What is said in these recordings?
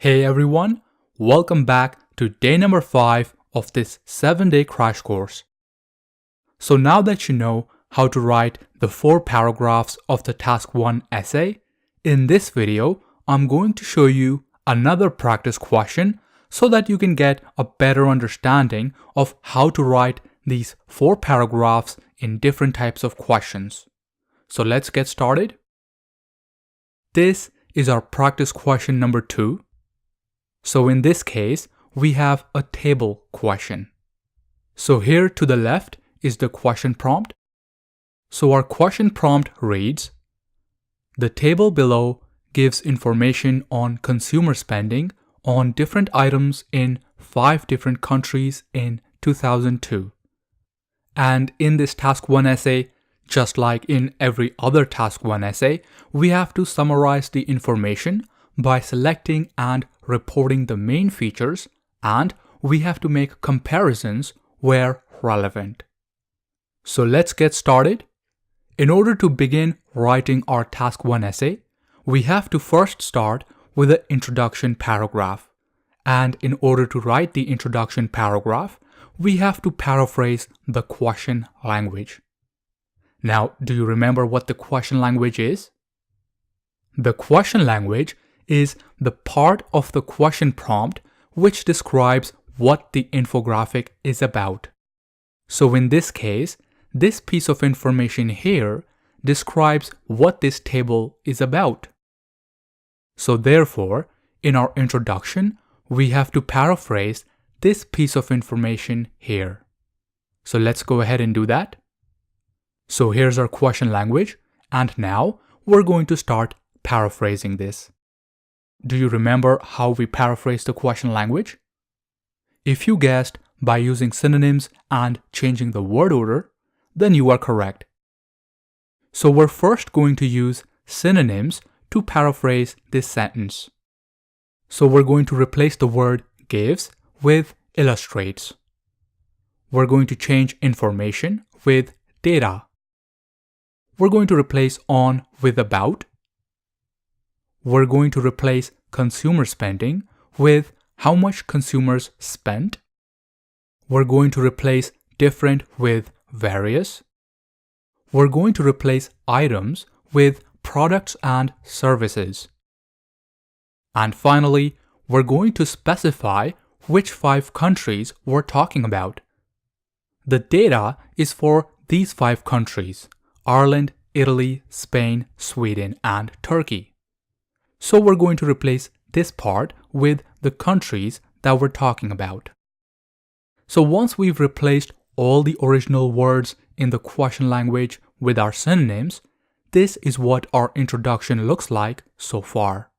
Hey everyone, welcome back to day number 5 of this 7-day crash course. So now that you know how to write the 4 paragraphs of the task 1 essay, in this video I'm going to show you another practice question so that you can get a better understanding of how to write these 4 paragraphs in different types of questions. So let's get started. This is our practice question number 2. So in this case, we have a table question. So here to the left is the question prompt. So our question prompt reads, the table below gives information on consumer spending on different items in 5 different countries in 2002. And in this task 1 essay, just like in every other task 1 essay, we have to summarize the information by selecting and reporting the main features, and we have to make comparisons where relevant. So let's get started. In order to begin writing our task 1 essay, we have to first start with the introduction paragraph. And in order to write the introduction paragraph, we have to paraphrase the question language. Now, do you remember what the question language is? The question language is the part of the question prompt which describes what the infographic is about. So in this case, this piece of information here describes what this table is about. So therefore, in our introduction, we have to paraphrase this piece of information here. So let's go ahead and do that. So here's our question language, and now we're going to start paraphrasing this. Do you remember how we paraphrase the question language? If you guessed by using synonyms and changing the word order, then you are correct. So we're first going to use synonyms to paraphrase this sentence. So we're going to replace the word gives with illustrates. We're going to change information with data. We're going to replace on with about. We're going to replace consumer spending with how much consumers spent. We're going to replace different with various. We're going to replace items with products and services. And finally, we're going to specify which 5 countries we're talking about. The data is for these 5 countries: Ireland, Italy, Spain, Sweden, and Turkey. So we're going to replace this part with the countries that we're talking about. So once we've replaced all the original words in the question language with our synonyms, this is what our introduction looks like so far.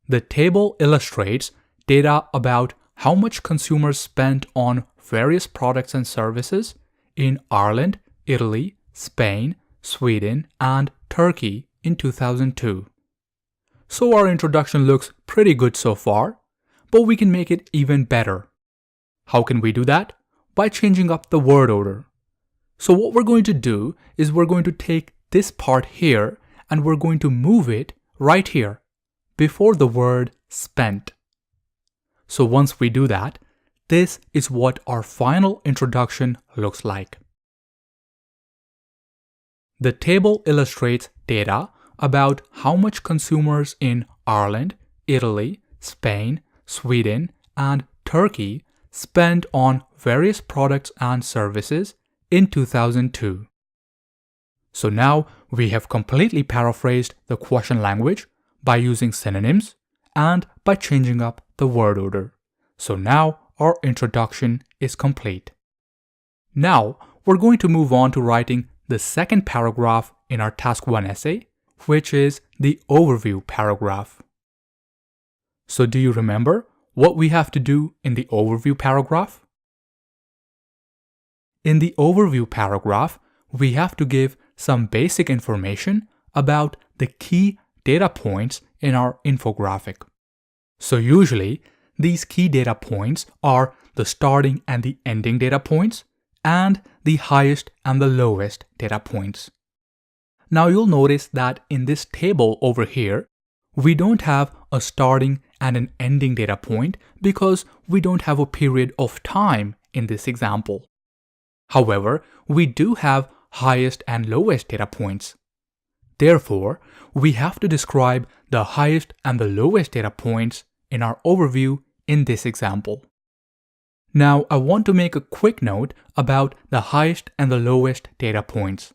The table illustrates data about how much consumers spent on various products and services in Ireland, Italy, Spain, Sweden, and Turkey in 2002. So our introduction looks pretty good so far, but we can make it even better. How can we do that? By changing up the word order. So what we're going to do is we're going to take this part here and we're going to move it right here before the word spent. So once we do that, this is what our final introduction looks like. The table illustrates data about how much consumers in Ireland, Italy, Spain, Sweden, and Turkey spent on various products and services in 2002. So now we have completely paraphrased the question language by using synonyms and by changing up the word order. So now our introduction is complete. Now we're going to move on to writing the second paragraph in our task 1 essay, which is the overview paragraph. So do you remember what we have to do in the overview paragraph? In the overview paragraph, we have to give some basic information about the key data points in our infographic. So usually, these key data points are the starting and the ending data points, and the highest and the lowest data points. Now you'll notice that in this table over here, we don't have a starting and an ending data point because we don't have a period of time in this example. However, we do have highest and lowest data points. Therefore, we have to describe the highest and the lowest data points in our overview in this example. Now, I want to make a quick note about the highest and the lowest data points.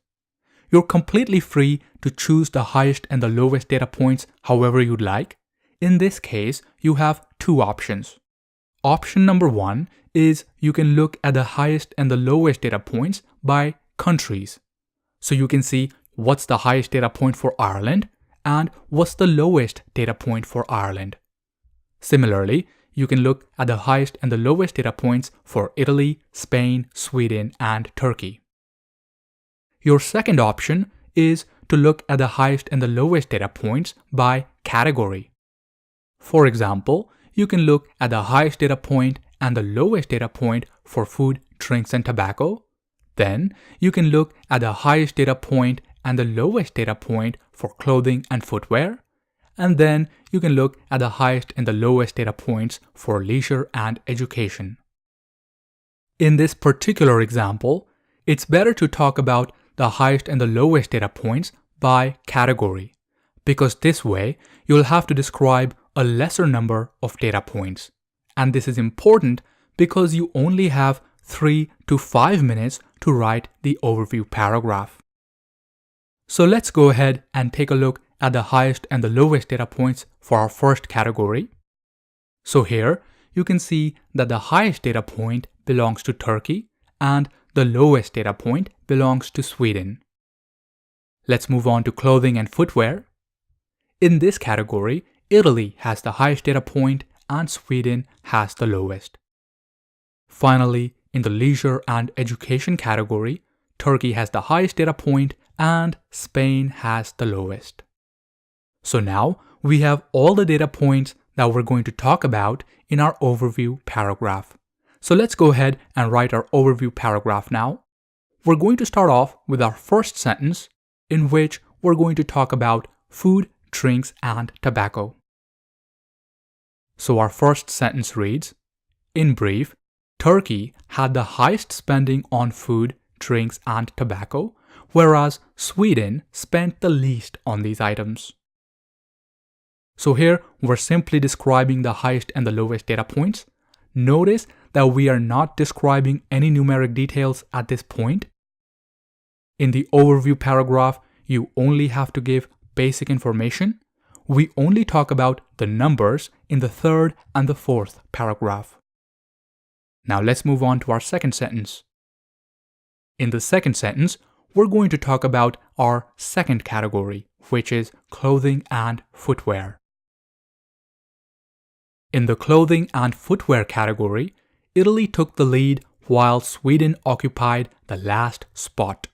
You're completely free to choose the highest and the lowest data points however you'd like. In this case, you have two options. Option number one is you can look at the highest and the lowest data points by countries. So you can see what's the highest data point for Ireland and what's the lowest data point for Ireland. Similarly, you can look at the highest and the lowest data points for Italy, Spain, Sweden, and Turkey. Your second option is to look at the highest and the lowest data points by category. For example, you can look at the highest data point and the lowest data point for food, drinks, and tobacco. Then you can look at the highest data point and the lowest data point for clothing and footwear. And then you can look at the highest and the lowest data points for leisure and education. In this particular example, it's better to talk about the highest and the lowest data points by category, because this way you'll have to describe a lesser number of data points. And this is important because you only have 3 to 5 minutes to write the overview paragraph. So let's go ahead and take a look at the highest and the lowest data points for our first category. So here you can see that the highest data point belongs to Turkey and the lowest data point belongs to Sweden. Let's move on to clothing and footwear. In this category, Italy has the highest data point and Sweden has the lowest. Finally, in the leisure and education category, Turkey has the highest data point and Spain has the lowest. So now we have all the data points that we're going to talk about in our overview paragraph. So let's go ahead and write our overview paragraph now. We're going to start off with our first sentence, in which we're going to talk about food, drinks, and tobacco. So our first sentence reads, in brief, Turkey had the highest spending on food, drinks, and tobacco, whereas Sweden spent the least on these items. So here we're simply describing the highest and the lowest data points. Notice that we are not describing any numeric details at this point. In the overview paragraph, you only have to give basic information. We only talk about the numbers in the third and the fourth paragraph. Now let's move on to our second sentence. In the second sentence, we're going to talk about our second category, which is clothing and footwear. In the clothing and footwear category, Italy took the lead while Sweden occupied the last spot.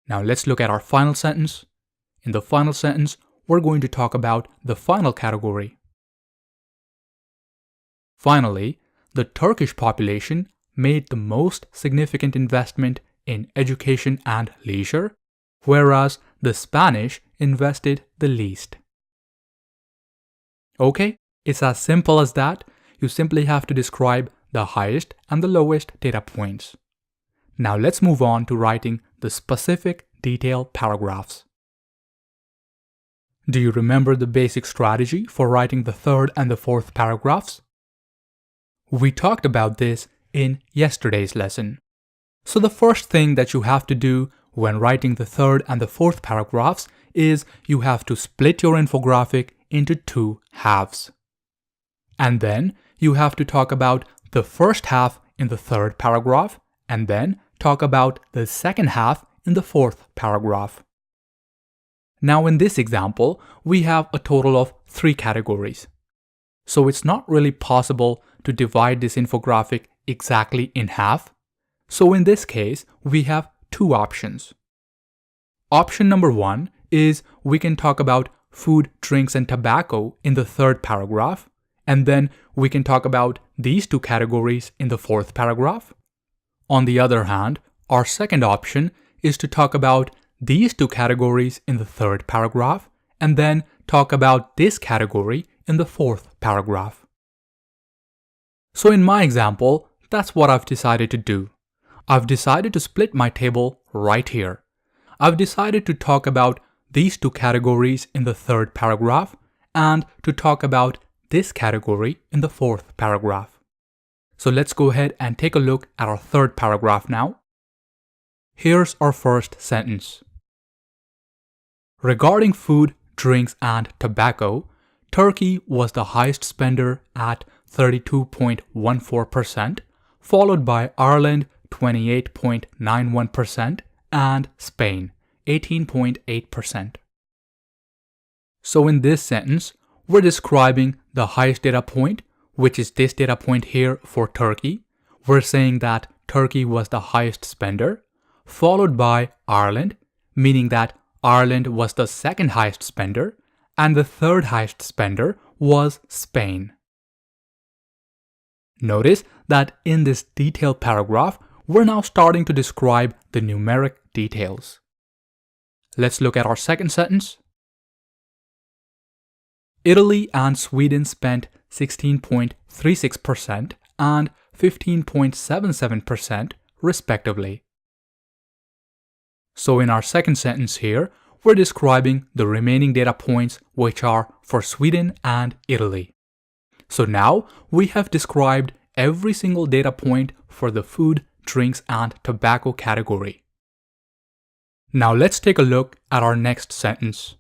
Now let's look at our final sentence. In the final sentence, we're going to talk about the final category. Finally, the Turkish population made the most significant investment in education and leisure, whereas the Spanish invested the least. Okay, it's as simple as that. You simply have to describe the highest and the lowest data points. Now let's move on to writing the specific detailed paragraphs. Do you remember the basic strategy for writing the third and the fourth paragraphs? We talked about this in yesterday's lesson. So the first thing that you have to do when writing the third and the fourth paragraphs is you have to split your infographic into two halves. And then you have to talk about the first half in the third paragraph and then talk about the second half in the fourth paragraph. Now in this example, we have a total of 3 categories. So it's not really possible to divide this infographic exactly in half. So in this case, we have 2 options. Option number 1 is we can talk about food, drinks, and tobacco in the third paragraph, and then we can talk about these 2 categories in the fourth paragraph. On the other hand, our second option is to talk about these 2 categories in the third paragraph, and then talk about this category in the fourth paragraph. So in my example, that's what I've decided to do. I've decided to split my table right here. I've decided to talk about these two categories in the third paragraph and to talk about this category in the fourth paragraph. So let's go ahead and take a look at our third paragraph now. Here's our first sentence. Regarding food, drinks, and tobacco, Turkey was the highest spender at 32.14%, followed by Ireland 28.91% and Spain 18.8%. So in this sentence, we're describing the highest data point, which is this data point here for Turkey. We're saying that Turkey was the highest spender, followed by Ireland, meaning that Ireland was the second highest spender, and the third highest spender was Spain. Notice that in this detailed paragraph, we're now starting to describe the numeric details. Let's look at our second sentence. Italy and Sweden spent 16.36% and 15.77% respectively. So in our second sentence here, we're describing the remaining data points which are for Sweden and Italy. So now we have described every single data point for the food, drinks, and tobacco category. Now let's take a look at our next sentence.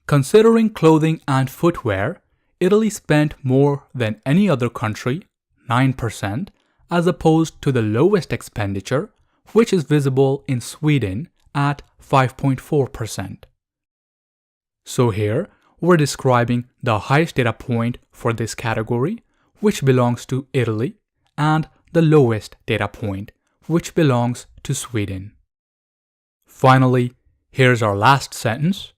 Considering clothing and footwear, Italy spent more than any other country, 9%, as opposed to the lowest expenditure, which is visible in Sweden at 5.4%. So here, we're describing the highest data point for this category, which belongs to Italy, and the lowest data point, which belongs to Sweden. Finally, here's our last sentence.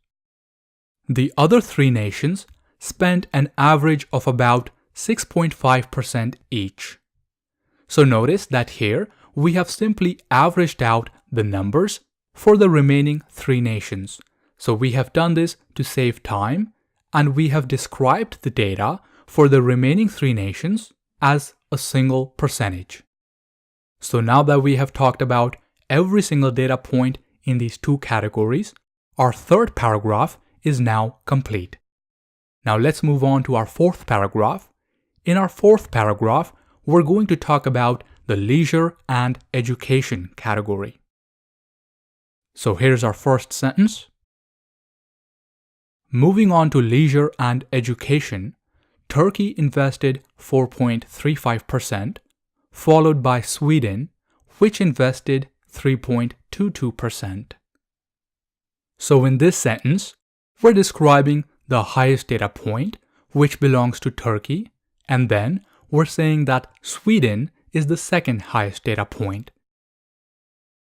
The other three nations spent an average of about 6.5% each. So notice that here we have simply averaged out the numbers for the remaining three nations. So we have done this to save time, and we have described the data for the remaining three nations as a single percentage. So now that we have talked about every single data point in these two categories, our third paragraph is now complete. Now let's move on to our fourth paragraph. In our fourth paragraph, we're going to talk about the leisure and education category. So here's our first sentence. Moving on to leisure and education, Turkey invested 4.35%, followed by Sweden, which invested 3.22%. So in this sentence, we're describing the highest data point, which belongs to Turkey, and then we're saying that Sweden is the second highest data point.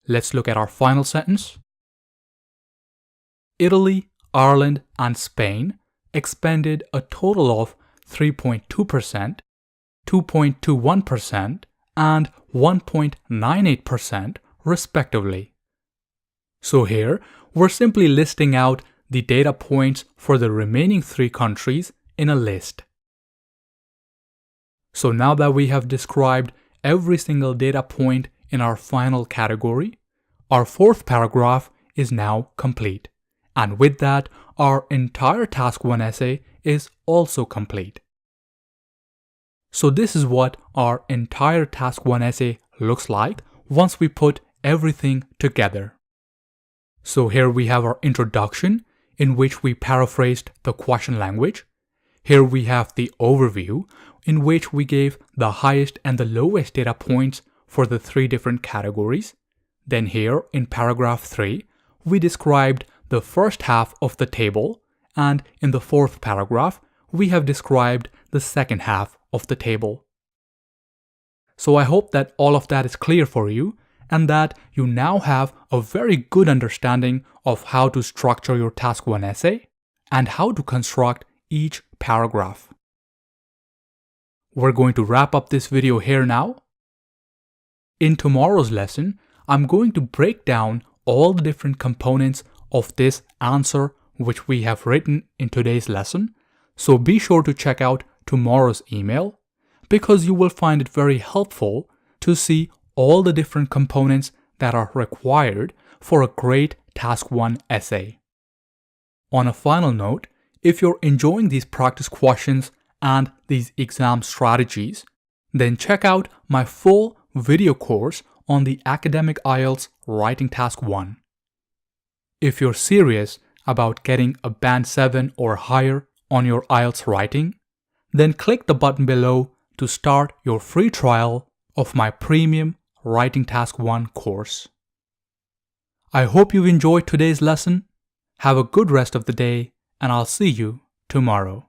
Let's look at our final sentence. Italy, Ireland, and Spain expended a total of 3.2%, 2.21%, and 1.98% respectively. So here, we're simply listing out the data points for the remaining three countries in a list. So now that we have described every single data point in our final category, our fourth paragraph is now complete. And with that, our entire Task 1 essay is also complete. So this is what our entire Task 1 essay looks like once we put everything together. So here we have our introduction, in which we paraphrased the question language. Here we have the overview, in which we gave the highest and the lowest data points for the three different categories. Then here in paragraph 3, we described the first half of the table, and in the fourth paragraph, we have described the second half of the table. So I hope that all of that is clear for you, and that you now have a very good understanding of how to structure your Task 1 essay and how to construct each paragraph. We're going to wrap up this video here now. In tomorrow's lesson, I'm going to break down all the different components of this answer which we have written in today's lesson, so be sure to check out tomorrow's email because you will find it very helpful to see all the different components that are required for a great Task 1 essay. On a final note, if you're enjoying these practice questions and these exam strategies, then check out my full video course on the Academic IELTS Writing Task 1. If you're serious about getting a Band 7 or higher on your IELTS writing, then click the button below to start your free trial of my premium Writing Task 1 course. I hope you've enjoyed today's lesson. Have a good rest of the day, and I'll see you tomorrow.